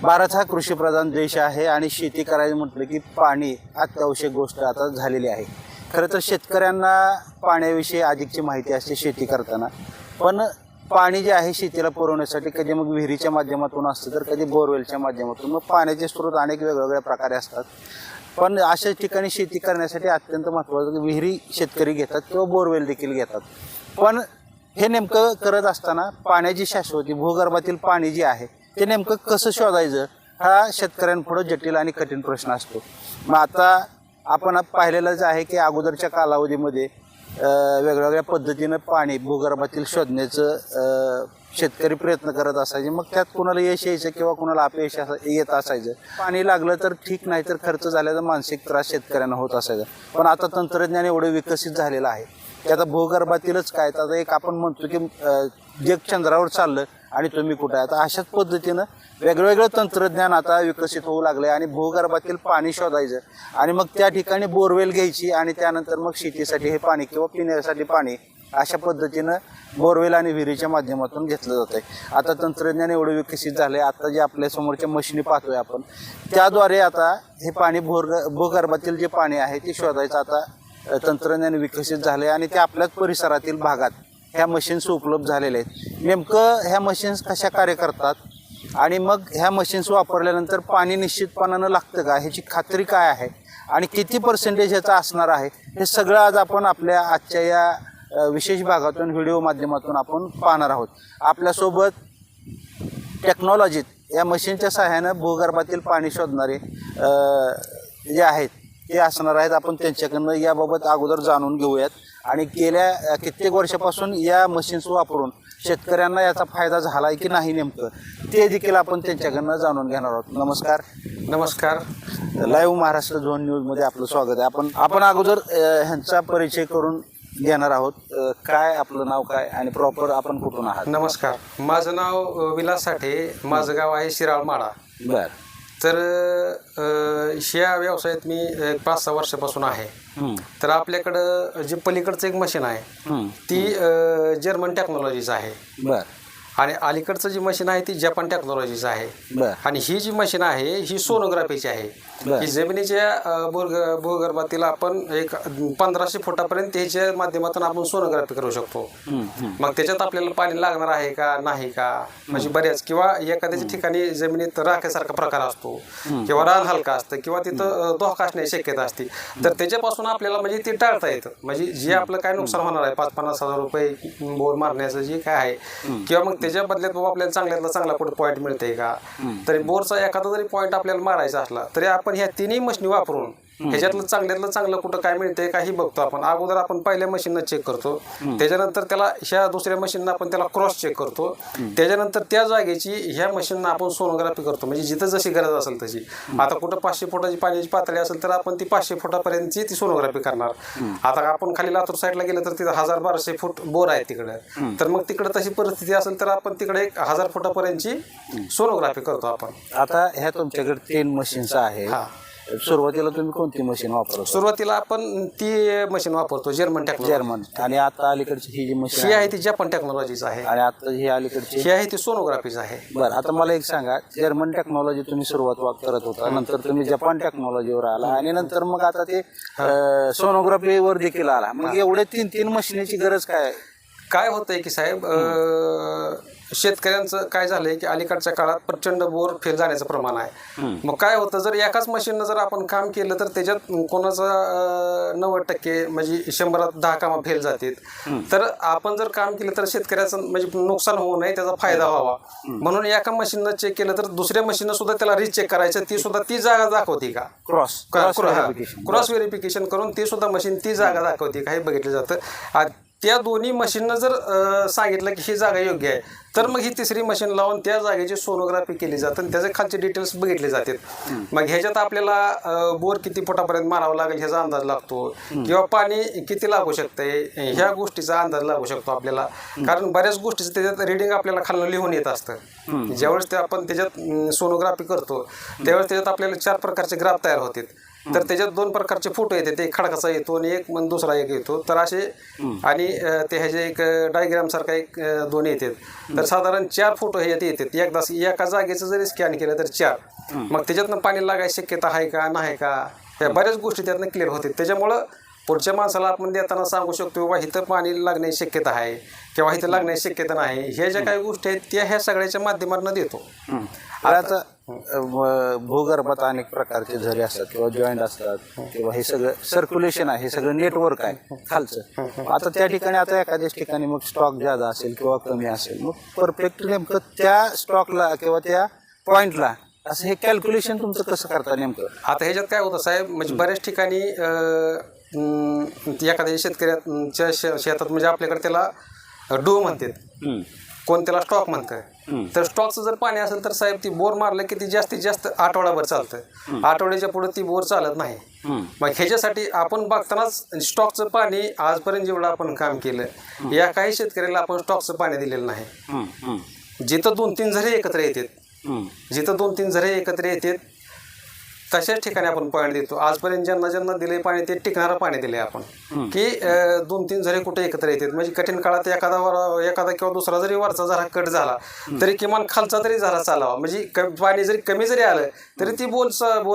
भारत हा कृषीप्रधान देश आहे आणि शेती करायचं म्हटलं की पाणी अत्यावश्यक गोष्ट आता झालेली आहे. खरं तर शेतकऱ्यांना पाण्याविषयी अधिकची माहिती असते शेती करताना, पण पाणी जे आहे शेतीला पुरवण्यासाठी कधी मग विहिरीच्या माध्यमातून असतं तर कधी बोरवेलच्या माध्यमातून. मग पाण्याचे स्रोत अनेक वेगवेगळ्या प्रकारे असतात, पण अशा ठिकाणी शेती करण्यासाठी अत्यंत महत्त्वाचं की विहिरी शेतकरी घेतात किंवा बोरवेल देखील घेतात. पण हे नेमकं करत असताना पाण्याची शाश्वती, भूगर्भातील पाणी जे आहे ते नेमकं कसं शोधायचं हा शेतकऱ्यांपुढं जटिल आणि कठीण प्रश्न असतो. मग आता आपण पाहिलेलंच आहे की अगोदरच्या कालावधीमध्ये वेगवेगळ्या पद्धतीनं पाणी भूगर्भातील शोधण्याचं शेतकरी प्रयत्न करत असायचे. मग त्यात कुणाला यश यायचं किंवा कुणाला अपयश येत असायचं. पाणी लागलं तर ठीक, नाही तर खर्च झाल्याचा मानसिक त्रास शेतकऱ्यांना होत असायचा. पण आता तंत्रज्ञान एवढं विकसित झालेलं आहे की आता भूगर्भातीलच काय, तर आता एक आपण म्हणतो की जग चंद्रावर चाललं आणि तुम्ही कुठं आहे. आता अशाच पद्धतीनं वेगवेगळं तंत्रज्ञान आता विकसित होऊ लागलं आणि भूगर्भातील पाणी शोधायचं आणि मग त्या ठिकाणी बोरवेल घ्यायची आणि त्यानंतर मग शेतीसाठी हे पाणी किंवा पिण्यासाठी पाणी अशा पद्धतीनं बोरवेल आणि विहिरीच्या माध्यमातून घेतलं जात आहे. आता तंत्रज्ञान एवढं विकसित झालं आहे, आता जे आपल्या समोरच्या मशिनी पाहतोय आपण, त्याद्वारे आता हे पाणी भूगर्भातील जे पाणी आहे ते शोधायचं आता तंत्रज्ञान विकसित झाले आणि ते आपल्याच परिसरातील भागात ह्या मशीन्स उपलब्ध झालेल्या आहेत. नेमकं ह्या मशीन्स कशा कार्य करतात आणि मग ह्या मशीन्स वापरल्यानंतर पाणी निश्चितपणानं लागतं का, ह्याची खात्री काय आहे आणि किती पर्सेंटेज ह्याचा असणार आहे, हे सगळं आज आपण आपल्या आजच्या या विशेष भागातून व्हिडिओ माध्यमातून आपण पाहणार आहोत. आपल्यासोबत टेक्नॉलॉजीत या मशीनच्या सहाय्यानं भूगर्भातील पाणी शोधणारे जे आहेत ते असणार आहेत. आपण त्यांच्याकडनं याबाबत अगोदर जाणून घेऊयात आणि गेल्या कित्येक वर्षापासून या मशीन्स वापरून शेतकऱ्यांना याचा फायदा झाला आहे की नाही नेमकं ते देखील आपण त्यांच्याकडनं जाणून घेणार आहोत. नमस्कार. नमस्कार. लाईव्ह महाराष्ट्र झोन न्यूजमध्ये आपलं स्वागत आहे. आपण अगोदर ह्यांचा परिचय करून घेणार आहोत. काय आपलं नाव काय आणि प्रॉपर आपण कुठून आहात? नमस्कार, माझं नाव विलास साठे, माझं गाव आहे शिराळ माडा. बर. तर ह्या व्यवसायात मी 5-6 वर्षापासून आहे. तर आपल्याकडं जे पलीकडचं एक मशीन आहे ती जर्मन टेक्नॉलॉजीचं आहे. बर. आणि अलीकडचं जी मशीन आहे ती जपान टेक्नॉलॉजीचं आहे. बर. आणि ही जी मशीन आहे ही सोनोग्राफीची आहे. ही जमिनीच्या भूगर्भातील आपण एक 1500 फुटापर्यंत त्याच्या माध्यमातून आपण सोनोग्राफी करू शकतो. मग त्याच्यात आपल्याला पाणी लागणार आहे का नाही का, म्हणजे बऱ्याच किंवा एखाद्याच्या ठिकाणी जमिनीत राखेसारखा प्रकार असतो किंवा रान हलका असतं किंवा तिथं धोका असण्याची शक्यता असते. तर त्याच्यापासून आपल्याला म्हणजे ते टाळता येतं. म्हणजे जे आपलं काय नुकसान होणार आहे 5-50 हजार रुपये बोर मारण्याचं जे काय आहे किंवा मग त्याच्या बदल्यात बाबा आपल्याला चांगल्यातला चांगला कुठं पॉईंट मिळते का, तरी बोरचा एखादा जरी पॉईंट आपल्याला मारायचा असला तरी आपण ह्या तिन्ही मशीनी वापरून ह्याच्यातलं चांगल्यातलं चांगलं कुठं काय मिळतंय काही बघतो आपण. अगोदर आपण पहिल्या मशीननं चेक करतो, त्याच्यानंतर त्याला ह्या दुसऱ्या मशीननं आपण त्याला क्रॉस चेक करतो, त्याच्यानंतर त्या जागेची ह्या मशीननं आपण सोनोग्राफी करतो. म्हणजे जिथं जशी गरज असेल तशी. आता कुठं 500 फुटाची पाण्याची पातळी असेल तर आपण ती 500 फुटापर्यंतची ती सोनोग्राफी करणार. आता आपण खाली लातूर साईडला गेलं तर तिथं 1000-1200 फूट बोर आहे तिकडे, तर मग तिकडे तशी परिस्थिती असेल तर आपण तिकडे 1000 फुटापर्यंतची सोनोग्राफी करतो आपण. आता ह्या तुमच्याकडे 3 मशीन्स आहेत. सुरुवातीला तुम्ही कोणती मशीन वापरतो? सुरुवातीला आपण ती मशीन वापरतो जर्मन टेक्नॉलॉजी. जर्मन. आणि आता अलीकडची ही जी मशीन ही आहे ती जपान टेक्नॉलॉजीच आहे. आणि आता ही अलीकडची ही आहे ती सोनोग्राफीच आहे. बरं. आता मला एक सांगा, जर्मन टेक्नॉलॉजी तुम्ही सुरुवात करत होता, नंतर तुम्ही जपान टेक्नॉलॉजीवर आला आणि नंतर मग आता ते सोनोग्राफीवर देखील आला. मग एवढे 3 मशीनीची गरज काय होतंय की साहेब, शेतकऱ्यांचं काय झालंय की अलीकडच्या काळात प्रचंड बोर फेल जाण्याचं प्रमाण आहे. मग काय होतं, जर एकाच मशीननं जर आपण काम केलं तर त्याच्यात कोणाचं 90% म्हणजे 100त 10 कामं फेल जातात. तर आपण जर काम केलं तर शेतकऱ्याचं म्हणजे नुकसान होऊ नये, त्याचा फायदा व्हावा म्हणून एका मशीननं चेक केलं तर दुसऱ्या मशीननं सुद्धा त्याला रिचेक करायचं, ती सुद्धा ती जागा दाखवते का, क्रॉस व्हेरिफिकेशन करून ती सुद्धा मशीन ती जागा दाखवते का हे बघितलं जातं. त्या दोन्ही मशीननं जर सांगितलं की ही जागा योग्य आहे तर मग ही तिसरी मशीन लावून त्या जागेची सोनोग्राफी केली जाते आणि त्याचे खालचे डिटेल्स बघितले जातात. मग ह्याच्यात आपल्याला बोर किती फुटापर्यंत मारावं लागेल ह्याचा अंदाज लागतो किंवा पाणी किती लागू शकतंय ह्या गोष्टीचा अंदाज लागू शकतो आपल्याला. कारण बऱ्याच गोष्टीचं त्याच्यात रिडिंग आपल्याला खालून लिहून येत असतं. ज्यावेळेस ते आपण त्याच्यात सोनोग्राफी करतो त्यावेळेस त्याच्यात आपल्याला 4 प्रकारचे ग्राफ तयार होतात. तर त्याच्यात 2 प्रकारचे फोटो येतात, एक खडकाचा येतो आणि एक दुसरा एक येतो. तर असे आणि ते ह्याचे एक डायग्राम सारखा एक 2 येतात. तर साधारण 4 फोटो ह्याच्यात येतात. एकदा एका जागेचं जरी स्कॅन केलं तर 4. मग त्याच्यातनं पाणी लागायची शक्यता आहे का नाही का, या बऱ्याच गोष्टी त्यातनं क्लिअर होतात. त्याच्यामुळं पुढच्या माणसाला आपण देताना सांगू शकतो बाबा इथं पाणी लागण्याची शक्यता आहे किंवा इथं लागण्याची शक्यता नाही. ह्या ज्या काही गोष्टी आहेत त्या ह्या सगळ्याच्या माध्यमातून देतो. आता भूगर्भात अनेक प्रकारचे झरे असतात किंवा जॉईंट असतात किंवा हे सगळं सर्क्युलेशन आहे, हे सगळं नेटवर्क आहे खालचं. आता त्या ठिकाणी आता एखाद्याच ठिकाणी मग स्टॉक जादा असेल किंवा कमी असेल, मग परफेक्ट नेमकं त्या स्टॉकला किंवा त्या पॉईंटला असं हे कॅल्क्युलेशन तुमचं कसं करता नेमकं? आता ह्याच्यात काय होतं साहेब, म्हणजे बऱ्याच ठिकाणी एखाद्या शेतकऱ्याच्या शेतात म्हणजे आपल्याकडे त्याला डो म्हणतात, कोण त्याला स्टॉक म्हणतं. तर स्टॉकचं जर पाणी असेल तर साहेब ती बोर मारलं की ती जास्तीत जास्त आठवडाभर चालतं. आठवड्याच्या पुढे ती बोर चालत नाही. मग ह्याच्यासाठी आपण बघतानाच स्टॉकचं पाणी आजपर्यंत जेवढं आपण काम केलं या काही शेतकऱ्याला आपण स्टॉकचं पाणी दिलेलं नाही. जिथं 2-3 झरे एकत्र येतात तशाच ठिकाणी आपण पाणी देतो. आजपर्यंत ज्यांना दिले पाणी ते टिकणारं पाणी दिले आपण, की 2-3 झरे कुठे एकत्र येतात. म्हणजे कठीण काळात एखादा किंवा दुसरा जरी वरचा झरा कट झाला तरी किमान खालचा तरी झरा चालावा, म्हणजे पाणी जरी कमी जरी आलं तरी ती बोर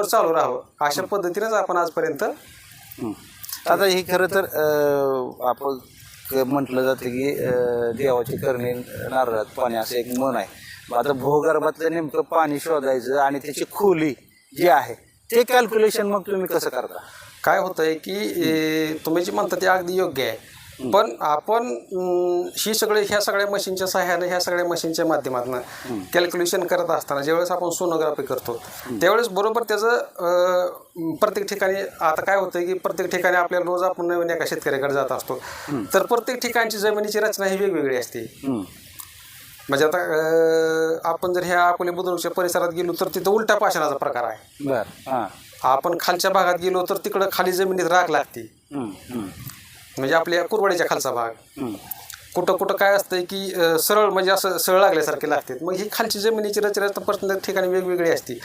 चालू राहावं. अशा पद्धतीनेच आपण आजपर्यंत. आता हे खरं तर आपण म्हटलं जातं की देवाची करणी नारळात पाणी असं एक मन आहे. आता भूगर्भातलं नेमकं पाणी शोधायचं आणि त्याची खोली जी आहे ते कॅल्क्युलेशन मग तुम्ही कसं करता? काय होतंय की तुम्ही जे म्हणता ते अगदी योग्य आहे, पण आपण ह्या सगळ्या मशीनच्या सहाय्याने ह्या सगळ्या मशीनच्या माध्यमातून कॅल्क्युलेशन करत असताना ज्यावेळेस आपण सोनोग्राफी करतो त्यावेळेस बरोबर त्याचं प्रत्येक ठिकाणी. आता काय होतं की प्रत्येक ठिकाणी आपल्याला रोज आपण नवीन एका शेतकऱ्याकडे जात असतो, तर प्रत्येक ठिकाणची जमिनीची रचना ही वेगवेगळी असते. म्हणजे आता आपण जर ह्या अकोले बुद्रुकच्या परिसरात गेलो तर तिथं उलट्या पाषाणाचा प्रकार आहे. आपण खालच्या भागात गेलो तर तिकडं खाली जमिनीत राख लागते, म्हणजे आपल्या कुरवाडीच्या खालचा भाग. कुठं कुठं काय असतंय की सरळ म्हणजे असं सरळ लागल्यासारखे लागतात. मग ही खालची जमिनीची रचना प्रत्येक ठिकाणी वेगवेगळी असते.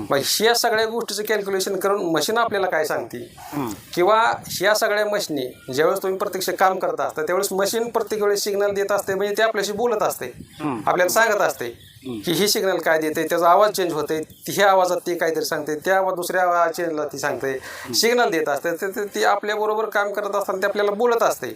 मग ह्या सगळ्या गोष्टीचं कॅल्क्युलेशन करून मशीन आपल्याला काय सांगते, किंवा ह्या सगळ्या मशीनी ज्यावेळेस तुम्ही प्रत्यक्ष काम करत असता त्यावेळेस मशीन प्रत्येक वेळेस सिग्नल देत असते, म्हणजे ते आपल्याशी बोलत असते, आपल्याला सांगत असते की ही सिग्नल काय देते, त्याचा आवाज चेंज होते, ह्या आवाजात ती काहीतरी सांगते, त्या दुसऱ्या आवाज चेंजला ती सांगते, सिग्नल देत असते. ती आपल्याबरोबर काम करत असताना ते आपल्याला बोलत असते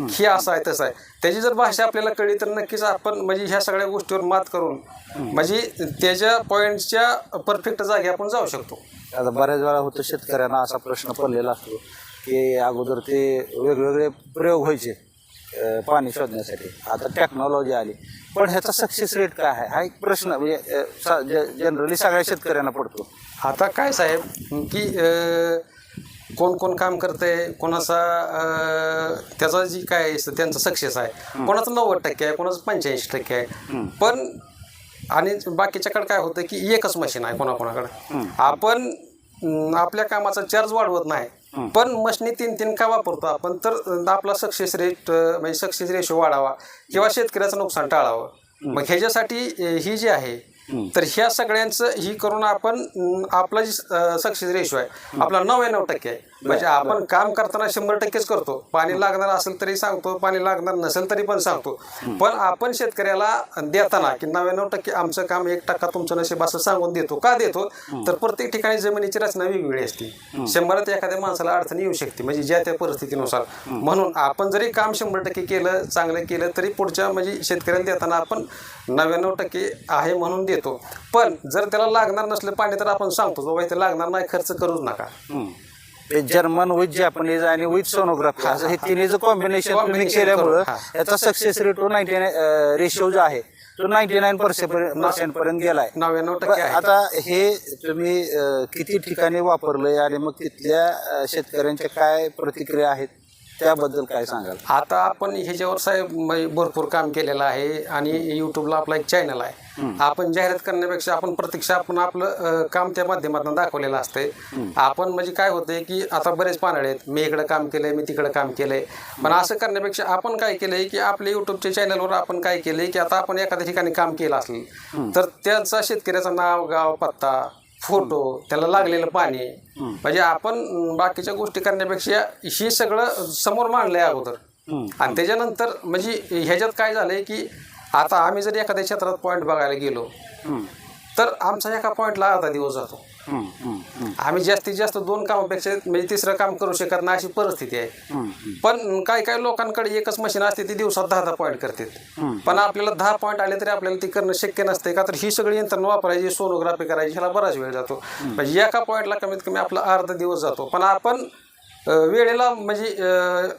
ही असं आहे तसं आहे. त्याची जर भाषा आपल्याला कळली तर नक्कीच आपण म्हणजे ह्या सगळ्या गोष्टीवर मात करून म्हणजे त्याच्या पॉईंटच्या परफेक्ट जागी आपण जाऊ शकतो. आता बऱ्याच वेळा होतं शेतकऱ्यांना असा प्रश्न पडलेला असतो की अगोदर ते वेगवेगळे प्रयोग व्हायचे पाणी शोधण्यासाठी, आता टेक्नॉलॉजी आली, पण ह्याचा सक्सेस रेट काय आहे हा एक प्रश्न म्हणजे जनरली सगळ्या शेतकऱ्यांना पडतो. आता काय साहेब की कोण कोण काम करतंय, कोणाचा त्याचा जी काय त्यांचा सक्सेस आहे, कोणाचं 90% आहे, कोणाचं 85% आहे. पण आणि बाकीच्याकडे काय होतं की एकच मशीन आहे कोणाकोणाकडे. आपण आपल्या कामाचा चार्ज वाढवत नाही, पण मशीनी 3 का वापरतो आपण, तर आपला सक्सेस रेट म्हणजे सक्सेस रेशो वाढावा किंवा शेतकऱ्याचं नुकसान टाळावं. मग ह्याच्यासाठी ही जी आहे तर ह्या सगळ्यांचं ही करून आपण आपला जी सक्सेस रेशो आहे आपला 99% आहे. म्हणजे आपण काम करताना 100%च करतो. पाणी लागणार असेल तरी सांगतो, पाणी लागणार नसेल तरी पण सांगतो. पण आपण शेतकऱ्याला देताना की 99% आमचं काम 1% तुमचं नशीब असं सांगून देतो. का देतो तर प्रत्येक ठिकाणी जमिनीची रचना वेगवेगळी असते. 100त एखाद्या माणसाला अडचण येऊ शकते म्हणजे ज्या त्या परिस्थितीनुसार. म्हणून आपण जरी काम 100% केलं, चांगलं केलं तरी पुढच्या म्हणजे शेतकऱ्याला देताना आपण 99% आहे म्हणून देतो. पण जर त्याला लागणार नसलं पाणी तर आपण सांगतो बाबा इथे लागणार नाही, खर्च करूच नका. जर्मन विथ जॅपनीज आणि विथ सोनोग्राफी असं हे तिन्हीचं कॉम्बिनेशन तुम्ही केल्यामुळं याचा सक्सेस रेट 99 रेशो जो आहे तो 99% पर्यंत गेलाय. 99% आहे. आता हे तुम्ही किती ठिकाणी वापरलंय आणि मग तिथल्या शेतकऱ्यांच्या काय प्रतिक्रिया आहेत त्याबद्दल काय सांगाल? आता आपण ह्याच्यावर साहेब भरपूर काम केलेलं आहे आणि यूट्यूबला आपला एक चॅनल आहे. आपण जाहिरात करण्यापेक्षा आपण प्रत्यक्ष आपण आपलं काम त्या माध्यमातून दाखवलेलं असतंय. आपण म्हणजे काय होतंय की आता बरेच पानाळे आहेत, मी इकडं काम केलंय, मी तिकडं काम केलंय. पण असं करण्यापेक्षा आपण काय केलंय की आपल्या यूट्यूबच्या चॅनलवर आपण काय केलंय की आता आपण एखाद्या ठिकाणी काम केलं असेल तर त्याचा शेतकऱ्याचं नाव, गाव, पत्ता, फोटो, त्याला लागलेलं पाणी, म्हणजे आपण बाकीच्या गोष्टी करण्यापेक्षा ही सगळं समोर मांडलंय अगोदर. आणि त्याच्यानंतर म्हणजे ह्याच्यात काय झालंय की आता आम्ही जर एखाद्या क्षेत्रात पॉईंट बघायला गेलो तर आमचा एका पॉईंटला अर्धा दिवस जातो. आम्ही जास्तीत जास्त 2 कामापेक्षा म्हणजे 3रं काम करू शकत नाही अशी परिस्थिती आहे. पण काही लोकांकडे एकच मशीन असते, ती दिवसात 10 पॉईंट करतात. पण आपल्याला 10 पॉईंट आले तरी आपल्याला ती करणं शक्य नसते, का तर ही सगळी यंत्रणा वापरायची, सोनोग्राफी करायची, ह्याला बराच वेळ जातो. म्हणजे एका पॉईंटला कमीत कमी आपला अर्धा दिवस जातो. पण आपण वेळेला म्हणजे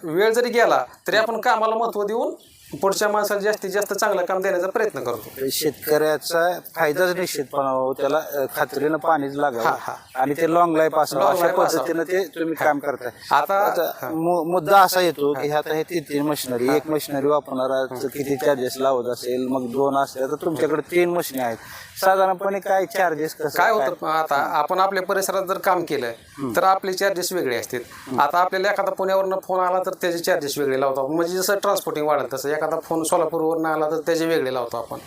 वेळ जरी गेला तरी आपण कामाला महत्त्व देऊन पुढच्या माणसाला जास्तीत जास्त चांगलं काम देण्याचा प्रयत्न करतो. शेतकऱ्याचा फायदाच निश्चितपणा हो, त्याला खात्रीनं पाणीच लागावं आणि ते लॉंग लाईफ असावं अशा पद्धतीनं ते तुम्ही काम करताय. आता मुद्दा असा येतो की आता हे 3 मशिनरी, एक मशिनरी वापरणारा किती चार्जेस लावत असेल, मग 2 असले तर तुमच्याकडे 3 मशिनी आहेत, साधारणपणे काय चार्जेस काय होतं. आता आपण आपल्या परिसरात जर काम केलं तर आपले चार्जेस वेगळे असतात. आता आपल्याला एखादा पुण्यावरनं फोन आला तर त्याचे चार्जेस वेगळे लावतो. म्हणजे जसं ट्रान्सपोर्टिंग वाढत तसं एखादा फोन सोलापूरवरून आला तर त्याचे वेगळे लावतो आपण.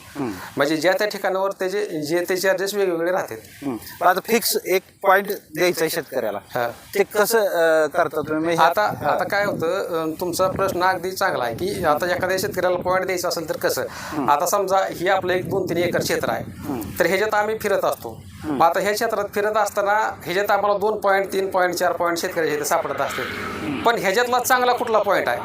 म्हणजे ज्या त्या ठिकाणावर त्याचे जे ते चार्जेस वेगवेगळे राहतात. आता फिक्स एक पॉईंट द्यायचा आहे शेतकऱ्याला, ते कसं करता तुम्ही? आता काय होतं, तुमचा प्रश्न अगदी चांगला आहे की आता एखाद्या शेतकऱ्याला पॉईंट द्यायचा असेल तर कसं. आता समजा ही आपलं एक 2-3 एकर क्षेत्र आहे, तर ह्याच्यात आम्ही फिरत असतो. आता ह्या क्षेत्रात फिरत असताना ह्याच्यात आम्हाला 2 पॉईंट, 3 पॉईंट, 4 पॉईंट शेतकऱ्याच्या इथे सापडत असतात. पण ह्याच्यातला चांगला कुठला पॉईंट आहे,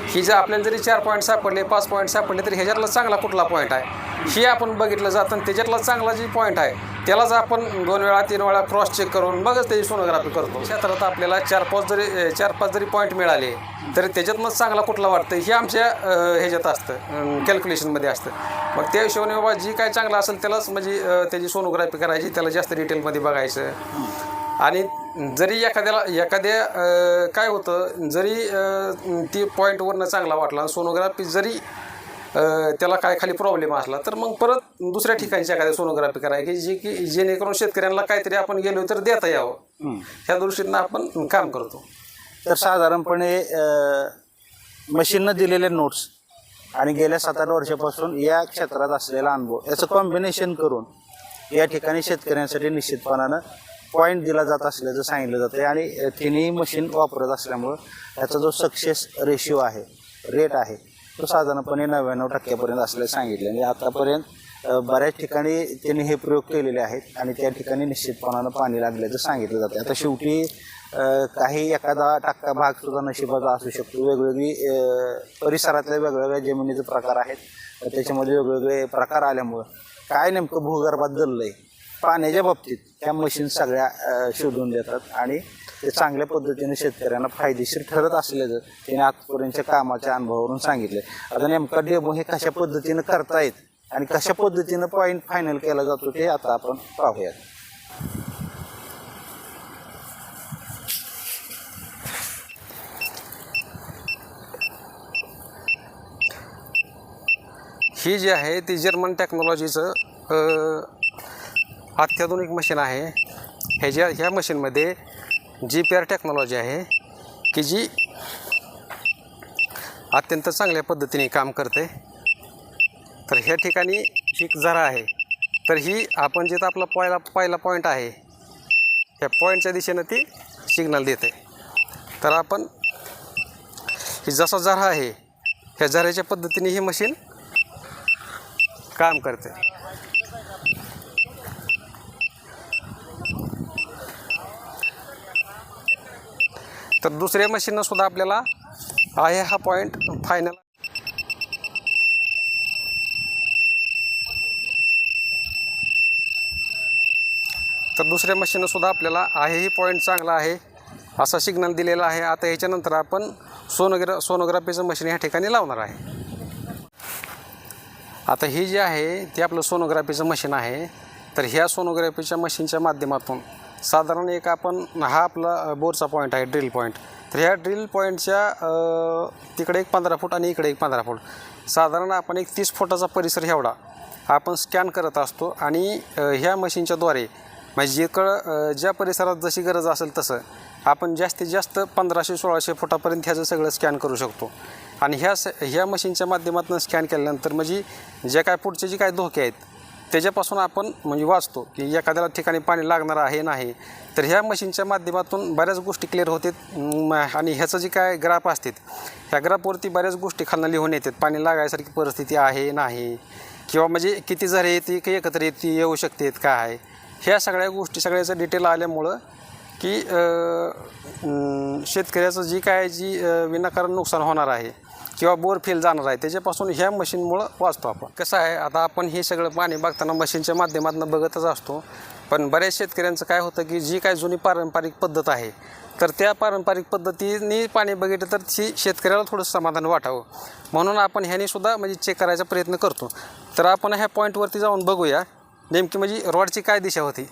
ही जर आपल्याला जरी 4 पॉईंट सापडले, 5 पॉईंट सापडले, तरी ह्याच्यातला चांगला कुठला पॉईंट आहे हे आपण बघितलं जातं. आणि त्याच्यातला चांगला जी पॉईंट आहे त्यालाच आपण 2 वेळा 3 वेळा क्रॉस चेक करून मगच त्याची सोनोग्राफी करतो. क्षेत्रात आपल्याला 4-5 जरी पॉईंट मिळाले तरी त्याच्यातनंच चांगला कुठला वाटतं हे आमच्या ह्याच्यात असतं, कॅल्क्युलेशनमध्ये असतं. मग त्या हिशोबाने बाबा जी काय चांगलं असेल त्यालाच म्हणजे त्याची सोनोग्राफी करायची, त्याला जास्त डिटेलमध्ये बघायचं. आणि जरी एखाद्या काय होतं, जरी ती पॉईंटवरनं चांगला वाटला आणि सोनोग्राफी जरी त्याला काय खाली प्रॉब्लेम असला तर मग परत दुसऱ्या ठिकाणची एखाद्या सोनोग्राफी करायची, की जेणेकरून शेतकऱ्यांना काहीतरी आपण गेलो तर देता यावं, ह्या दृष्टीनं आपण काम करतो. तर साधारणपणे मशीननं दिलेले नोट्स आणि गेल्या 7-8 वर्षापासून या क्षेत्रात असलेला अनुभव याचं कॉम्बिनेशन करून या ठिकाणी शेतकऱ्यांसाठी निश्चितपणानं पॉईंट दिला जात असल्याचं सांगितलं जातं आहे. आणि 3ही मशीन वापरत असल्यामुळं याचा जो सक्सेस रेशिओ आहे, रेट आहे, तो साधारणपणे 99% असल्याचं सांगितलं. आणि आतापर्यंत बऱ्याच ठिकाणी त्यांनी हे प्रयोग केलेले आहेत आणि त्या ठिकाणी निश्चितपणानं पाणी लागल्याचं सांगितलं जातं. आता शेवटी काही एखादा टक्का भाग सुद्धा नशिबाचा असू शकतो. वेगवेगळी परिसरातल्या वेगवेगळ्या जमिनीचे प्रकार आहेत, त्याच्यामध्ये वेगवेगळे प्रकार आल्यामुळं काय नेमकं भूगर्भात दललं आहे पाण्याच्या बाबतीत ह्या मशीन सगळ्या शोधून देतात आणि ते चांगल्या पद्धतीने शेतकऱ्यांना फायदेशीर ठरत असल्याचं त्याने आजपर्यंतच्या कामाच्या अनुभवावरून सांगितलं. आता नेमका डेमो हे कशा पद्धतीनं करतायत आणि कशा पद्धतीनं पॉईंट फायनल केला जातो ते आता आपण पाहूयात. ही जी आहे ती जर्मन टेक्नॉलॉजीचं अत्याधुनिक मशीन आहे. ह्या मशीनमध्ये GPR टेक्नॉलॉजी आहे की जी अत्यंत चांगल्या पद्धतीने काम करते. तर ह्या ठिकाणी ही झरा आहे, तर ही आपण जिथं आपला पहिला पॉईंट आहे ह्या पॉईंटच्या दिशेनं ती सिग्नल देते. तर आपण ही जसा झरा आहे ह्या झऱ्याच्या पद्धतीने ही मशीन काम करते. तर दुसऱ्या मशीननं सुद्धा आपल्याला आहे हा पॉईंट फायनल. तर दुसऱ्या मशीननं सुद्धा आपल्याला आहे ही पॉईंट चांगला आहे असा सिग्नल दिलेला आहे. आता ह्याच्यानंतर आपण सोनोग्राफीचं मशीन ह्या ठिकाणी लावणार आहे. आता ही जी आहे ती आपलं सोनोग्राफीचं मशीन आहे. तर ह्या सोनोग्राफीच्या मशीनच्या माध्यमातून साधारण एक आपण हा आपला बोरचा पॉईंट आहे, ड्रिल पॉईंट. तर ह्या ड्रिल पॉईंटच्या तिकडे एक 15 फूट आणि इकडे एक 15 फूट, साधारण आपण एक 30 फुटाचा परिसर एवढा आपण स्कॅन करत असतो. आणि ह्या मशीनच्याद्वारे म्हणजे ज्या परिसरात जशी गरज असेल तसं आपण जास्तीत जास्त 1500-1600 फुटापर्यंत ह्याचं सगळं स्कॅन करू शकतो. आणि ह्या मशीनच्या माध्यमातून स्कॅन केल्यानंतर म्हणजे जे काय पुढचे जे काय धोके आहेत त्याच्यापासून आपण म्हणजे वाचतो की एखाद्याला ठिकाणी पाणी लागणार आहे नाही. तर ह्या मशीनच्या माध्यमातून बऱ्याच गोष्टी क्लिअर होतात आणि ह्याचं जे काय ग्राफ असतात ह्या ग्राफवरती बऱ्याच गोष्टी खालनं लिहून येतात. पाणी लागायसारखी परिस्थिती आहे नाही, किंवा म्हणजे किती झरे येते की एकत्र येते येऊ शकतात काय आहे, ह्या सगळ्या गोष्टी सगळ्याचं डिटेल आल्यामुळं की शेतकऱ्याचं जी काय विनाकारण नुकसान होणार आहे किंवा बोर फेल जाणार आहे त्याच्यापासून ह्या मशीनमुळं वाचतो आपण. कसं आहे, आता आपण हे सगळं पाणी बघताना मशीनच्या माध्यमातून बघतच असतो, पण बऱ्याच शेतकऱ्यांचं काय होतं की जी काय जुनी पारंपरिक पद्धत आहे तर त्या पारंपरिक पद्धतीने पाणी बघितलं तर ती शेतकऱ्याला थोडंसं समाधान वाटावं म्हणून आपण ह्यानेसुद्धा म्हणजे चेक करायचा प्रयत्न करतो. तर आपण ह्या पॉईंटवरती जाऊन बघूया नेमकी म्हणजे रॉडची काय दिशा होती.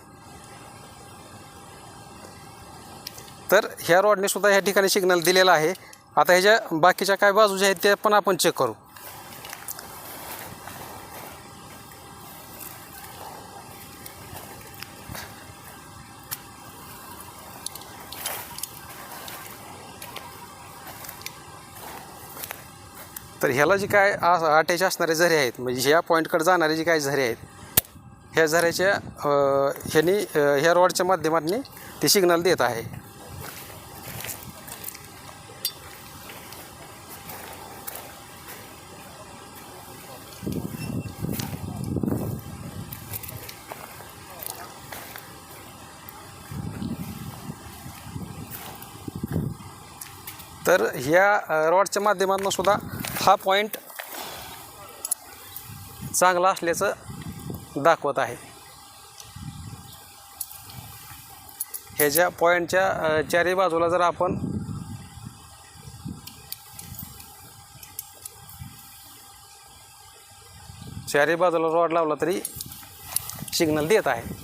तर ह्या रॉडने सुद्धा ह्या ठिकाणी सिग्नल दिलेला आहे. आता ह्याच्या बाकीच्या काय बाजू ज्या आहेत त्या पण आपण चेक करू. तर ह्याला जी काय अटॅच असणारे झरे आहेत म्हणजे ह्या पॉईंटकडे जाणारे जे काही झरे आहेत ह्या झऱ्याच्या ह्या रॉडच्या माध्यमातून ते सिग्नल देत आहे. तर ह्या रॉडच्या माध्यमातून सुद्धा हा पॉईंट चांगला असल्याचं दाखवत आहे. ह्याच्या पॉईंटच्या चारही बाजूला जर आपण चारही बाजूला रॉड लावला तरी सिग्नल देत आहे.